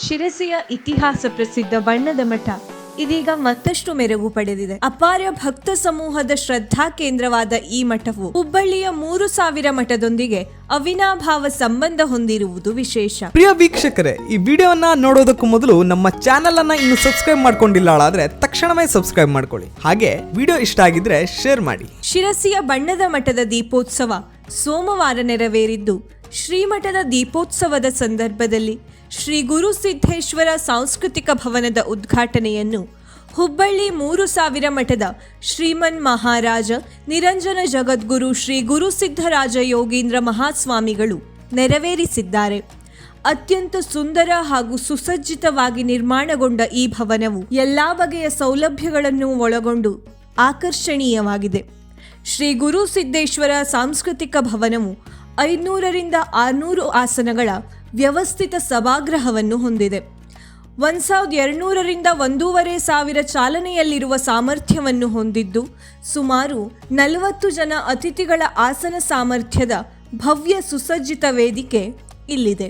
ಶಿರಸಿಯ ಇತಿಹಾಸ ಪ್ರಸಿದ್ಧ ಬಣ್ಣದ ಮಠ ಇದೀಗ ಮತ್ತಷ್ಟು ಮೆರುಗು ಪಡೆದಿದೆ. ಅಪಾರ ಭಕ್ತ ಸಮೂಹದ ಶ್ರದ್ಧಾ ಕೇಂದ್ರವಾದ ಈ ಮಠವು ಹುಬ್ಬಳ್ಳಿಯ 3000 ಮಠದೊಂದಿಗೆ ಅವಿನಾಭಾವ ಸಂಬಂಧ ಹೊಂದಿರುವುದು ವಿಶೇಷ. ಪ್ರಿಯ ವೀಕ್ಷಕರೇ, ಈ ವಿಡಿಯೋವನ್ನ ನೋಡೋದಕ್ಕೂ ಮೊದಲು ನಮ್ಮ ಚಾನೆಲ್ ಅನ್ನ ಇನ್ನು ಸಬ್ಸ್ಕ್ರೈಬ್ ಮಾಡ್ಕೊಂಡಿಲ್ಲ ಆದ್ರೆ ತಕ್ಷಣವೇ ಸಬ್ಸ್ಕ್ರೈಬ್ ಮಾಡ್ಕೊಳ್ಳಿ. ಹಾಗೆ ವಿಡಿಯೋ ಇಷ್ಟ ಆಗಿದ್ರೆ ಶೇರ್ ಮಾಡಿ. ಶಿರಸಿಯ ಬಣ್ಣದ ಮಠದ ದೀಪೋತ್ಸವ ಸೋಮವಾರ ನೆರವೇರಿದ್ದು, ಶ್ರೀಮಠದ ದೀಪೋತ್ಸವದ ಸಂದರ್ಭದಲ್ಲಿ ಶ್ರೀ ಗುರು ಸಿದ್ದೇಶ್ವರ ಸಾಂಸ್ಕೃತಿಕ ಭವನದ ಉದ್ಘಾಟನೆಯನ್ನು ಹುಬ್ಬಳ್ಳಿ 3000 ಮಠದ ಶ್ರೀಮನ್ ಮಹಾರಾಜ ನಿರಂಜನ ಜಗದ್ಗುರು ಶ್ರೀ ಗುರು ಸಿದ್ದರಾಜ ಯೋಗೀಂದ್ರ ಮಹಾಸ್ವಾಮಿಗಳು ನೆರವೇರಿಸಿದ್ದಾರೆ. ಅತ್ಯಂತ ಸುಂದರ ಹಾಗೂ ಸುಸಜ್ಜಿತವಾಗಿ ನಿರ್ಮಾಣಗೊಂಡ ಈ ಭವನವು ಎಲ್ಲಾ ಬಗೆಯ ಸೌಲಭ್ಯಗಳನ್ನು ಒಳಗೊಂಡು ಆಕರ್ಷಣೀಯವಾಗಿದೆ. ಶ್ರೀ ಗುರು ಸಿದ್ದೇಶ್ವರ ಸಾಂಸ್ಕೃತಿಕ ಭವನವು 500ರಿಂದ 600 ಆಸನಗಳ ವ್ಯವಸ್ಥಿತ ಸಭಾಗೃಹವನ್ನು ಹೊಂದಿದೆ. 1200ರಿಂದ 1500 ಚಾಲನೆಯಲ್ಲಿರುವ ಸಾಮರ್ಥ್ಯವನ್ನು ಹೊಂದಿದ್ದು, ಸುಮಾರು 40 ಜನ ಅತಿಥಿಗಳ ಆಸನ ಸಾಮರ್ಥ್ಯದ ಭವ್ಯ ಸುಸಜ್ಜಿತ ವೇದಿಕೆ ಇಲ್ಲಿದೆ.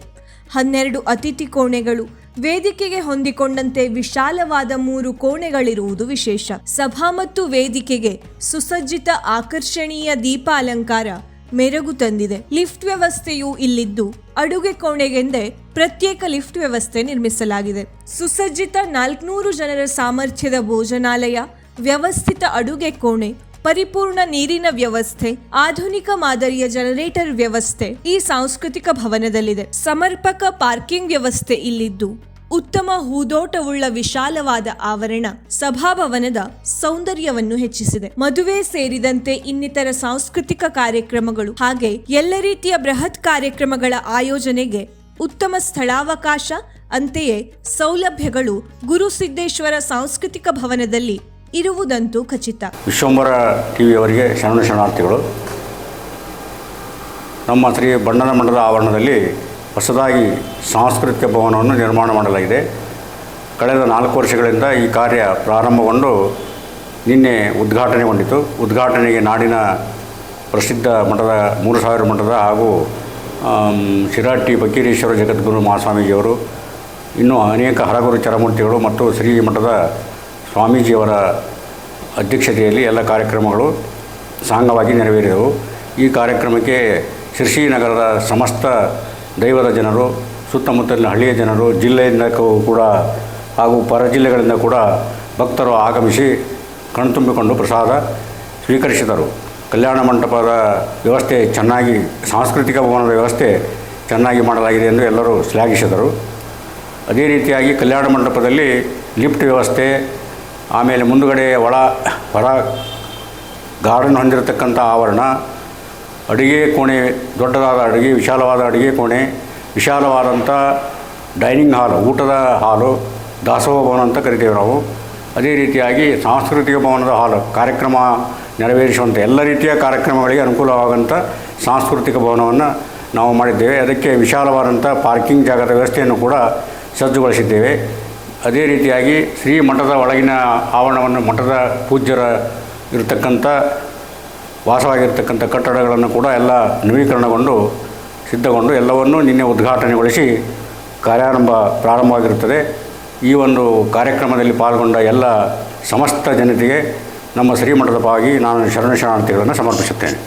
12 ಅತಿಥಿ ಕೋಣೆಗಳು, ವೇದಿಕೆಗೆ ಹೊಂದಿಕೊಂಡಂತೆ ವಿಶಾಲವಾದ 3 ಕೋಣೆಗಳಿರುವುದು ವಿಶೇಷ. ಸಭಾ ಮತ್ತು ವೇದಿಕೆಗೆ ಸುಸಜ್ಜಿತ ಆಕರ್ಷಣೀಯ ದೀಪಾಲಂಕಾರ ಮೆರುಗು ತಂದಿದೆ. ಲಿಫ್ಟ್ ವ್ಯವಸ್ಥೆಯೂ ಇಲ್ಲಿದ್ದು, ಅಡುಗೆ ಕೋಣೆಗೆಂದೇ ಪ್ರತ್ಯೇಕ ಲಿಫ್ಟ್ ವ್ಯವಸ್ಥೆ ನಿರ್ಮಿಸಲಾಗಿದೆ. ಸುಸಜ್ಜಿತ 400 ಜನರ ಸಾಮರ್ಥ್ಯದ ಭೋಜನಾಲಯ, ವ್ಯವಸ್ಥಿತ ಅಡುಗೆ ಕೋಣೆ, ಪರಿಪೂರ್ಣ ನೀರಿನ ವ್ಯವಸ್ಥೆ, ಆಧುನಿಕ ಮಾದರಿಯ ಜನರೇಟರ್ ವ್ಯವಸ್ಥೆ ಈ ಸಾಂಸ್ಕೃತಿಕ ಭವನದಲ್ಲಿದೆ. ಸಮರ್ಪಕ ಪಾರ್ಕಿಂಗ್ ವ್ಯವಸ್ಥೆ ಇಲ್ಲಿದ್ದು, ಉತ್ತಮ ಹೂದೋಟವುಳ್ಳ ವಿಶಾಲವಾದ ಆವರಣ ಸಭಾಭವನದ ಸೌಂದರ್ಯವನ್ನು ಹೆಚ್ಚಿಸಿದೆ. ಮದುವೆ ಸೇರಿದಂತೆ ಇನ್ನಿತರ ಸಾಂಸ್ಕೃತಿಕ ಕಾರ್ಯಕ್ರಮಗಳು ಹಾಗೆ ಎಲ್ಲ ರೀತಿಯ ಬೃಹತ್ ಕಾರ್ಯಕ್ರಮಗಳ ಆಯೋಜನೆಗೆ ಉತ್ತಮ ಸ್ಥಳಾವಕಾಶ, ಅಂತೆಯೇ ಸೌಲಭ್ಯಗಳು ಗುರು ಸಿದ್ದೇಶ್ವರ ಸಾಂಸ್ಕೃತಿಕ ಭವನದಲ್ಲಿ ಇರುವುದಂತೂ ಖಚಿತ. ವಿಶ್ವಂಬರ ಟಿವಿಯವರಿಗೆ ಶರಣಾರ್ಥಿಗಳು. ನಮ್ಮ ಶ್ರೀ ಬಣ್ಣದ ಮಠದ ಆವರಣದಲ್ಲಿ ಹೊಸದಾಗಿ ಸಾಂಸ್ಕೃತಿಕ ಭವನವನ್ನು ನಿರ್ಮಾಣ ಮಾಡಲಾಗಿದೆ. ಕಳೆದ 4 ವರ್ಷಗಳಿಂದ ಈ ಕಾರ್ಯ ಪ್ರಾರಂಭಗೊಂಡು ನಿನ್ನೆ ಉದ್ಘಾಟನೆಗೊಂಡಿತು. ಉದ್ಘಾಟನೆಗೆ ನಾಡಿನ ಪ್ರಸಿದ್ಧ ಮಠದ 3000 ಮಠದ ಹಾಗೂ ಶಿರಾಟಿ ಫಕೀರೇಶ್ವರ ಜಗದ್ಗುರು ಮಹಾಸ್ವಾಮೀಜಿಯವರು, ಇನ್ನೂ ಅನೇಕ ಹರಗುರು ಚರಮೂರ್ತಿಗಳು ಮತ್ತು ಶ್ರೀ ಮಠದ ಸ್ವಾಮೀಜಿಯವರ ಅಧ್ಯಕ್ಷತೆಯಲ್ಲಿ ಎಲ್ಲ ಕಾರ್ಯಕ್ರಮಗಳು ಸಾಂಗವಾಗಿ ನೆರವೇರಿದವು. ಈ ಕಾರ್ಯಕ್ರಮಕ್ಕೆ ಶಿರಸಿ ನಗರದ ಸಮಸ್ತ ದೈವದ ಜನರು, ಸುತ್ತಮುತ್ತಲಿನ ಹಳ್ಳಿಯ ಜನರು, ಜಿಲ್ಲೆಯಿಂದ ಕೂಡ ಹಾಗೂ ಪರ ಜಿಲ್ಲೆಗಳಿಂದ ಕೂಡ ಭಕ್ತರು ಆಗಮಿಸಿ ಕಣ್ತುಂಬಿಕೊಂಡು ಪ್ರಸಾದ ಸ್ವೀಕರಿಸಿದರು. ಕಲ್ಯಾಣ ಮಂಟಪದ ವ್ಯವಸ್ಥೆ ಚೆನ್ನಾಗಿ, ಸಾಂಸ್ಕೃತಿಕ ಭವನದ ವ್ಯವಸ್ಥೆ ಚೆನ್ನಾಗಿ ಮಾಡಲಾಗಿದೆ ಎಂದು ಎಲ್ಲರೂ ಶ್ಲಾಘಿಸಿದರು. ಅದೇ ರೀತಿಯಾಗಿ ಕಲ್ಯಾಣ ಮಂಟಪದಲ್ಲಿ ಲಿಫ್ಟ್ ವ್ಯವಸ್ಥೆ, ಆಮೇಲೆ ಮುಂದುಗಡೆ ಹೊರ ಗಾರ್ಡನ್ ಹೊಂದಿರತಕ್ಕಂಥ ಆವರಣ, ಅಡುಗೆ ಕೋಣೆ, ದೊಡ್ಡದಾದ ಅಡುಗೆ, ವಿಶಾಲವಾದ ಅಡುಗೆ ಕೋಣೆ, ವಿಶಾಲವಾದಂಥ ಡೈನಿಂಗ್ ಹಾಲ್, ಊಟದ ಹಾಲು, ದಾಸೋಹ ಭವನ ಅಂತ ಕರಿತೇವೆ ನಾವು. ಅದೇ ರೀತಿಯಾಗಿ ಸಾಂಸ್ಕೃತಿಕ ಭವನದ ಹಾಲು, ಕಾರ್ಯಕ್ರಮ ನೆರವೇರಿಸುವಂಥ ಎಲ್ಲ ರೀತಿಯ ಕಾರ್ಯಕ್ರಮಗಳಿಗೆ ಅನುಕೂಲವಾದಂಥ ಸಾಂಸ್ಕೃತಿಕ ಭವನವನ್ನು ನಾವು ಮಾಡಿದ್ದೇವೆ. ಅದಕ್ಕೆ ವಿಶಾಲವಾದಂಥ ಪಾರ್ಕಿಂಗ್ ಜಾಗದ ವ್ಯವಸ್ಥೆಯನ್ನು ಕೂಡ ಸಜ್ಜುಗೊಳಿಸಿದ್ದೇವೆ. ಅದೇ ರೀತಿಯಾಗಿ ಶ್ರೀ ಮಠದ ಒಳಗಿನ ಆವರಣವನ್ನು, ಮಠದ ಪೂಜ್ಯರ ಇರತಕ್ಕಂಥ ವಾಸವಾಗಿರ್ತಕ್ಕಂಥ ಕಟ್ಟಡಗಳನ್ನು ಕೂಡ ಎಲ್ಲ ನವೀಕರಣಗೊಂಡು ಸಿದ್ಧಗೊಂಡು ಎಲ್ಲವನ್ನೂ ನಿನ್ನೆ ಉದ್ಘಾಟನೆಗೊಳಿಸಿ ಪ್ರಾರಂಭವಾಗಿರುತ್ತದೆ. ಈ ಒಂದು ಕಾರ್ಯಕ್ರಮದಲ್ಲಿ ಪಾಲ್ಗೊಂಡ ಎಲ್ಲ ಸಮಸ್ತ ಜನತೆಗೆ ನಮ್ಮ ಶ್ರೀಮಠದ ಪರವಾಗಿ ನಾನು ಶರಣಾರ್ಥಿಗಳನ್ನು ಸಮರ್ಪಿಸುತ್ತೇನೆ.